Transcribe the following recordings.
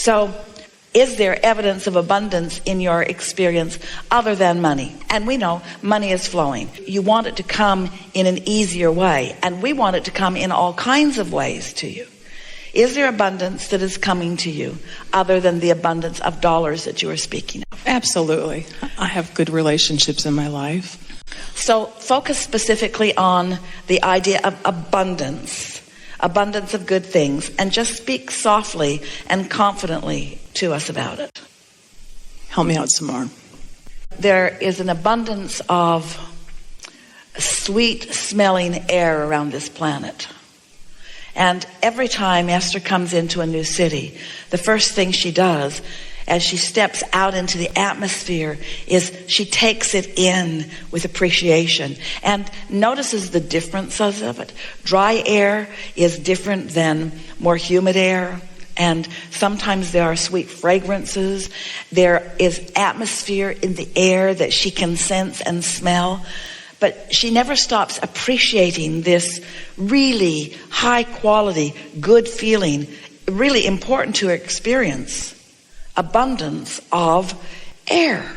So, is there evidence of abundance in your experience other than money? And we know money is flowing. You want it to come in an easier way, and we want it to come in all kinds of ways to you. Is there abundance that is coming to you other than the abundance of dollars that you are speaking of? Absolutely. I have good relationships in my life. So focus specifically on the idea of abundance of good things, and just speak softly and confidently to us about it. Help me out some more. There is an abundance of sweet smelling air around this planet. And every time Esther comes into a new city, the first thing she does as she steps out into the atmosphere is she takes it in with appreciation and notices the differences of it. Dry air is different than more humid air. And sometimes there are sweet fragrances. There is atmosphere in the air that she can sense and smell. But she never stops appreciating this really high quality, good feeling, really important to her experience, abundance of air.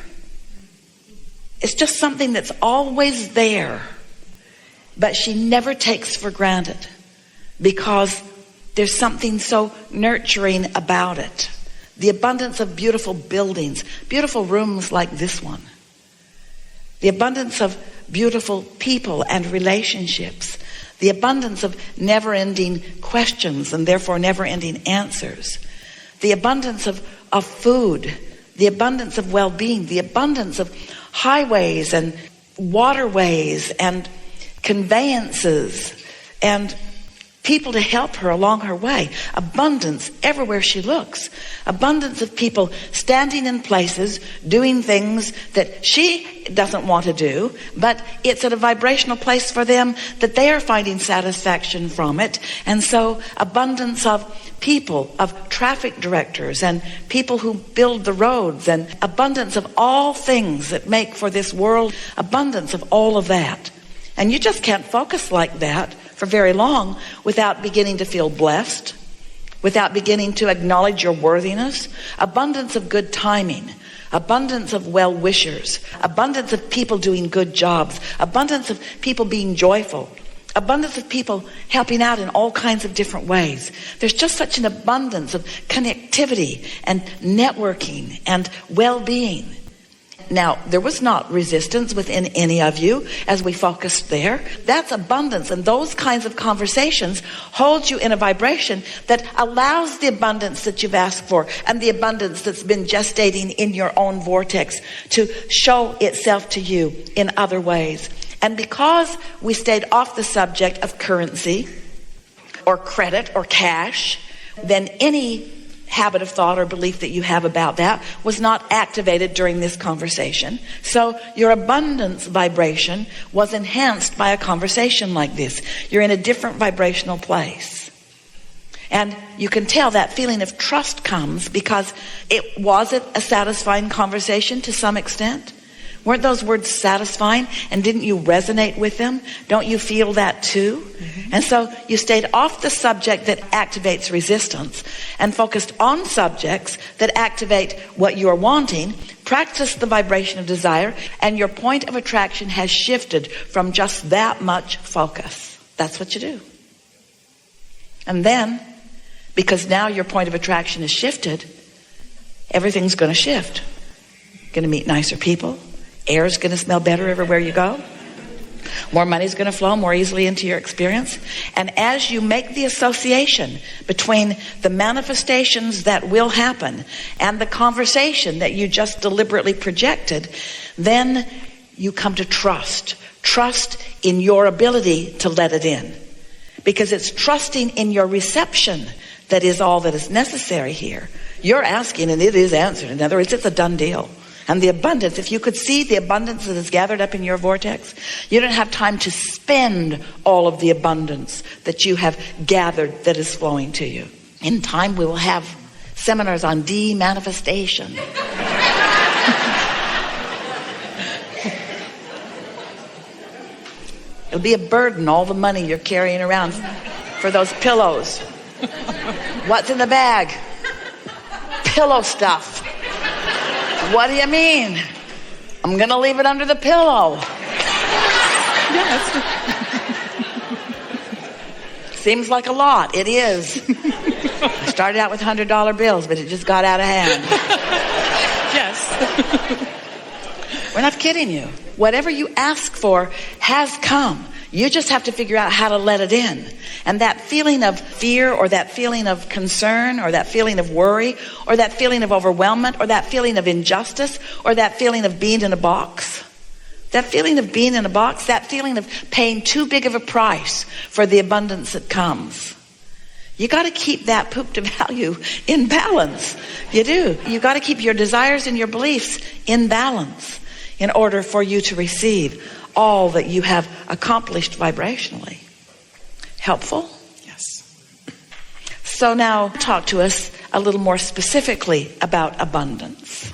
It's just something that's always there, but she never takes for granted because there's something so nurturing about it. The abundance of beautiful buildings, beautiful rooms like this one. The abundance of beautiful people and relationships. The abundance of never-ending questions and therefore never-ending answers. The abundance of food. The abundance of well-being. The abundance of highways and waterways and conveyances and people to help her along her way. Abundance everywhere she looks. Abundance of people standing in places, doing things that she doesn't want to do, but it's at a vibrational place for them that they are finding satisfaction from it. And so abundance of people, of traffic directors and people who build the roads, and abundance of all things that make for this world, abundance of all of that. And you just can't focus like that for very long without beginning to feel blessed, without beginning to acknowledge your worthiness. Abundance of good timing, abundance of well-wishers, abundance of people doing good jobs, abundance of people being joyful, abundance of people helping out in all kinds of different ways. There's just such an abundance of connectivity and networking and well-being. Now, there was not resistance within any of you as we focused there. That's abundance, and those kinds of conversations hold you in a vibration that allows the abundance that you've asked for and the abundance that's been gestating in your own vortex to show itself to you in other ways. And because we stayed off the subject of currency or credit or cash, then any habit of thought or belief that you have about that was not activated during this conversation. So your abundance vibration was enhanced by a conversation like this. You're in a different vibrational place. And you can tell that feeling of trust comes because it wasn't a satisfying conversation to some extent. Weren't those words satisfying? And didn't you resonate with them? Don't you feel that too? Mm-hmm. And so you stayed off the subject that activates resistance and focused on subjects that activate what you're wanting. Practice the vibration of desire, and your point of attraction has shifted from just that much focus. That's what you do. And then, because now your point of attraction is shifted, everything's going to shift. You're going to meet nicer people. Air is going to smell better everywhere you go. More money is going to flow more easily into your experience. And as you make the association between the manifestations that will happen and the conversation that you just deliberately projected, then you come to trust. Trust in your ability to let it in. Because it's trusting in your reception that is all that is necessary here. You're asking and it is answered. In other words, it's a done deal. And the abundance, if you could see the abundance that is gathered up in your vortex, you don't have time to spend all of the abundance that you have gathered that is flowing to you. In time, we will have seminars on de-manifestation. It'll be a burden, all the money you're carrying around for those pillows. What's in the bag? pillow stuff. What do you mean? I'm going to leave it under the pillow. Yes. Seems like a lot. It is. I started out with $100 bills, but it just got out of hand. Yes. We're not kidding you. Whatever you ask for has come. You just have to figure out how to let it in. And that feeling of fear, or that feeling of concern, or that feeling of worry, or that feeling of overwhelmment, or that feeling of injustice, or that feeling of being in a box, that feeling of being in a box, that feeling of paying too big of a price for the abundance that comes. You got to keep that poop to value in balance. You do. You got to keep your desires and your beliefs in balance in order for you to receive all that you have accomplished vibrationally. Helpful? Yes. So now talk to us a little more specifically about abundance.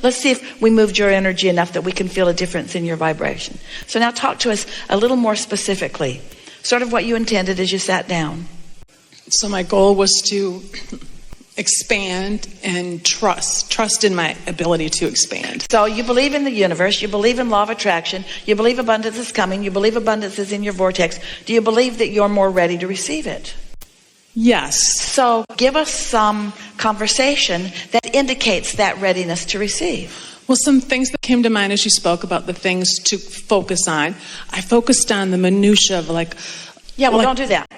Let's see if we moved your energy enough that we can feel a difference in your vibration. So now talk to us a little more specifically, sort of what you intended as you sat down. So my goal was to expand and trust in my ability to expand. So you believe in the universe, you believe in law of attraction, you believe abundance is coming, you believe abundance is in your vortex. Do you believe that you're more ready to receive it? Yes. So give us some conversation that indicates that readiness to receive. Well, some things that came to mind as you spoke about the things to focus on. I focused on the minutia of Don't do that.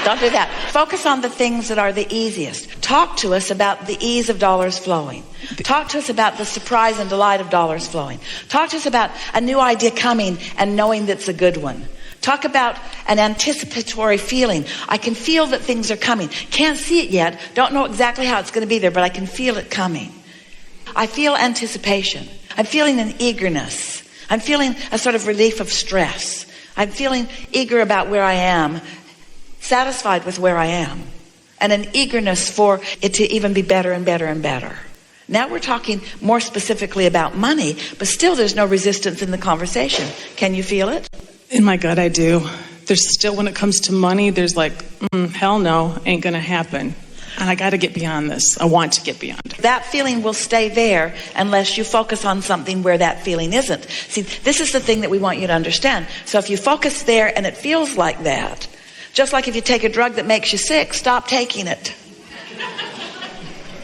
Don't do that. Focus on the things that are the easiest. Talk to us about the ease of dollars flowing. Talk to us about the surprise and delight of dollars flowing. Talk to us about a new idea coming and knowing that's a good one. Talk about an anticipatory feeling. I can feel that things are coming. Can't see it yet. Don't know exactly how it's going to be there, but I can feel it coming. I feel anticipation. I'm feeling an eagerness. I'm feeling a sort of relief of stress. I'm feeling eager about where I am, satisfied with where I am, and an eagerness for it to even be better and better and better. Now we're talking more specifically about money, but still there's no resistance in the conversation. Can you feel it? In my gut, I do. There's still, when it comes to money, there's hell no, ain't gonna happen. And I got to get beyond this. I want to get beyond it. That feeling will stay there unless you focus on something where that feeling isn't. See, this is the thing that we want you to understand. So if you focus there and it feels like that, just like if you take a drug that makes you sick, stop taking it.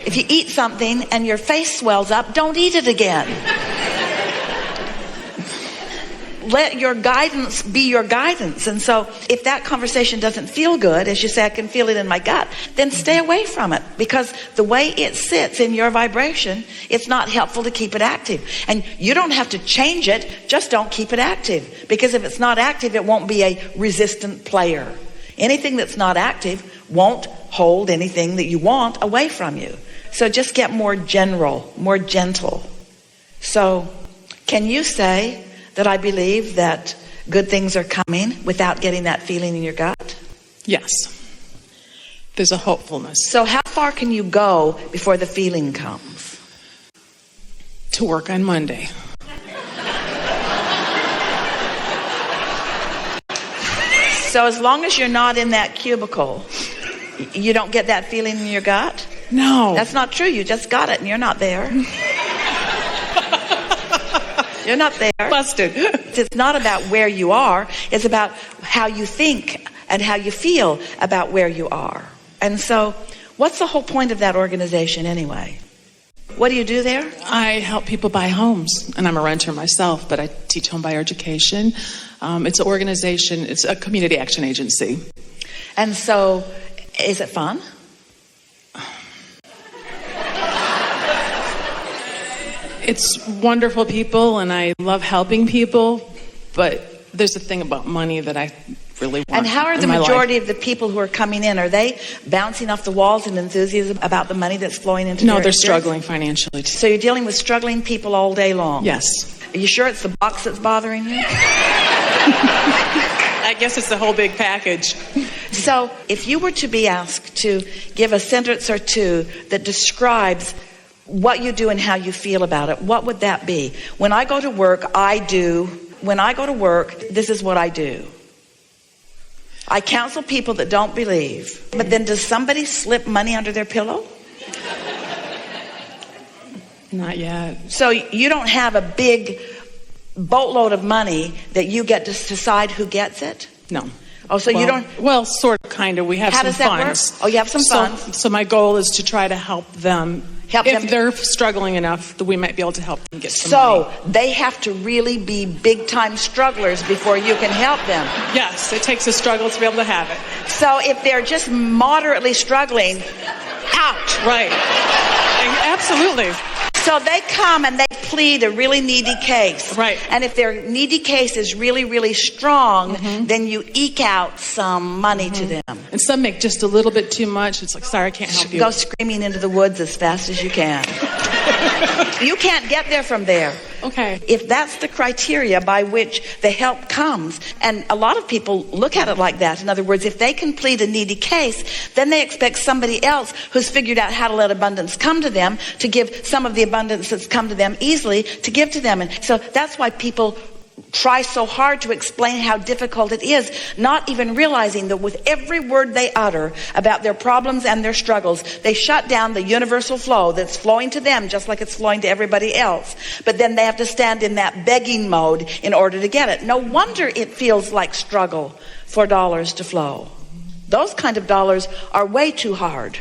If you eat something and your face swells up, don't eat it again. Let your guidance be your guidance. And so if that conversation doesn't feel good, as you say, I can feel it in my gut, then stay away from it, because the way it sits in your vibration, it's not helpful to keep it active. And you don't have to change it, just don't keep it active. Because if it's not active, it won't be a resistant player. Anything that's not active won't hold anything that you want away from you. So just get more general, more gentle. So can you say that I believe that good things are coming without getting that feeling in your gut? Yes. There's a hopefulness. So how far can you go before the feeling comes? To work on Monday. So as long as you're not in that cubicle, you don't get that feeling in your gut? No. That's not true. You just got it and you're not there. You're not there. Busted. It's not about where you are. It's about how you think and how you feel about where you are. And so what's the whole point of that organization anyway? What do you do there? I help people buy homes, and I'm a renter myself, but I teach home buyer education. It's an organization. It's a community action agency. And so is it fun? It's wonderful people, and I love helping people, but there's a thing about money that I really want. And how are the majority of the people who are coming in? Are they bouncing off the walls in enthusiasm about the money that's flowing into their No, they're experience? struggling financially. So you're dealing with struggling people all day long? Yes. Are you sure it's the box that's bothering you? I guess it's the whole big package. So if you were to be asked to give a sentence or two that describes what you do and how you feel about it, what would that be? When I go to work, when I go to work, this is what I do. I counsel people that don't believe. But then does somebody slip money under their pillow? Not yet. So you don't have a big boatload of money that you get to decide who gets it? No. Oh, so you don't... Well, sort of, kind of. We have How some does that funds. work? Oh, you have some funds. So my goal is to try to help them. If they're struggling enough, that we might be able to help them get some money. So they have to really be big-time strugglers before you can help them. Yes, it takes a struggle to be able to have it. So if they're just moderately struggling, out. Right. Absolutely. So they come and they plead a really needy case. Right. And if their needy case is really, really strong, then you eke out some money to them. And some make just a little bit too much. It's like, sorry, I can't help you. Go screaming into the woods as fast as you can. You can't get there from there. Okay. If that's the criteria by which the help comes, and a lot of people look at it like that. In other words, if they can plead a needy case, then they expect somebody else who's figured out how to let abundance come to them to give some of the abundance that's come to them easily to give to them. And so that's why people try so hard to explain how difficult it is, not even realizing that with every word they utter about their problems and their struggles, they shut down the universal flow that's flowing to them just like it's flowing to everybody else. But then they have to stand in that begging mode in order to get it. No wonder it feels like struggle for dollars to flow. Those kind of dollars are way too hard.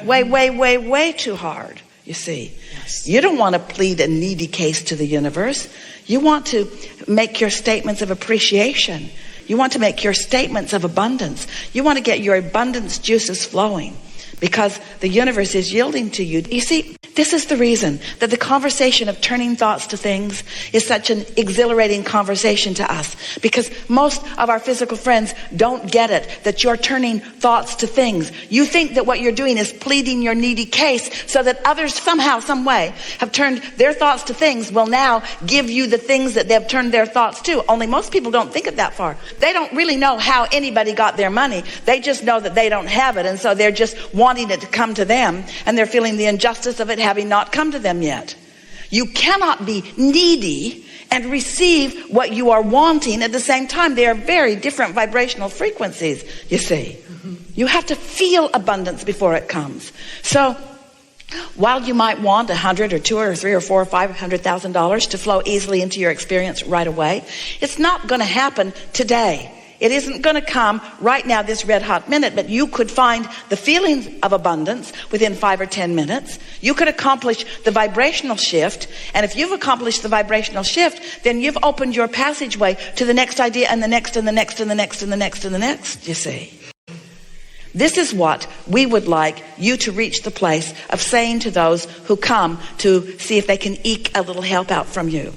Way too hard, you see. Yes. You don't want to plead a needy case to the universe. You want to make your statements of appreciation. You want to make your statements of abundance. You want to get your abundance juices flowing because the universe is yielding to you. You see, this is the reason that the conversation of turning thoughts to things is such an exhilarating conversation to us, because most of our physical friends don't get it, that you're turning thoughts to things. You think that what you're doing is pleading your needy case so that others somehow, some way have turned their thoughts to things will now give you the things that they've turned their thoughts to. Only most people don't think it that far. They don't really know how anybody got their money. They just know that they don't have it, and so they're just wanting it to come to them, and they're feeling the injustice of it having not come to them yet. You cannot be needy and receive what you are wanting at the same time. They are very different vibrational frequencies, you see. You have to feel abundance before it comes. So while you might want $100 or $200 or $300 or $400 or $500,000 to flow easily into your experience right away, it's not going to happen today. It isn't going to come right now, this red hot minute, but you could find the feeling of abundance within 5 or 10 minutes. You could accomplish the vibrational shift. And if you've accomplished the vibrational shift, then you've opened your passageway to the next idea and the next and the next and the next and the next and the next, you see. This is what we would like you to reach the place of saying to those who come to see if they can eke a little help out from you.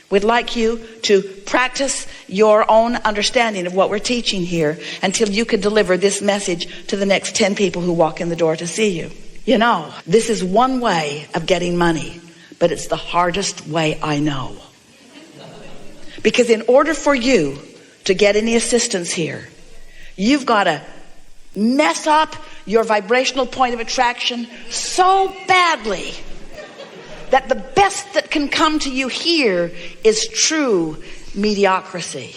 We'd like you to practice your own understanding of what we're teaching here until you can deliver this message to the next 10 people who walk in the door to see you. You know, this is one way of getting money, but it's the hardest way I know. Because in order for you to get any assistance here, you've got to mess up your vibrational point of attraction so badly that the best that can come to you here is true mediocrity.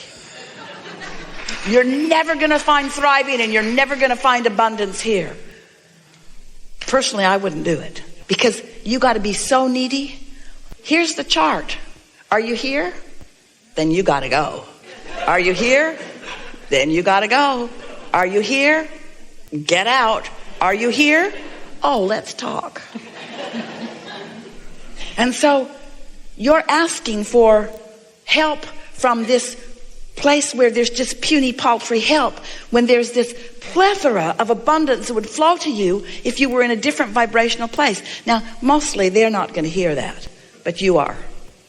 You're never going to find thriving, and you're never going to find abundance here. Personally, I wouldn't do it, because you got to be so needy. Here's the chart. Are you here? Then you got to go. Are you here? Then you got to go. Are you here? Get out. Are you here? Oh, let's talk. And so you're asking for help from this place where there's just puny, paltry help, when there's this plethora of abundance that would flow to you if you were in a different vibrational place. Now, mostly they're not going to hear that, but you are.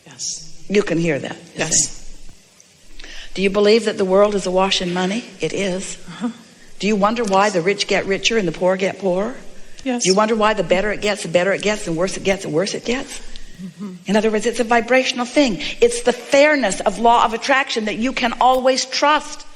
Yes. You can hear that. Yes. See? Do you believe that the world is awash in money? It is. Uh-huh. Do you wonder why the rich get richer and the poor get poorer? Yes. Do you wonder why the better it gets, and worse it gets, and worse it gets? In other words, it's a vibrational thing. It's the fairness of law of attraction that you can always trust.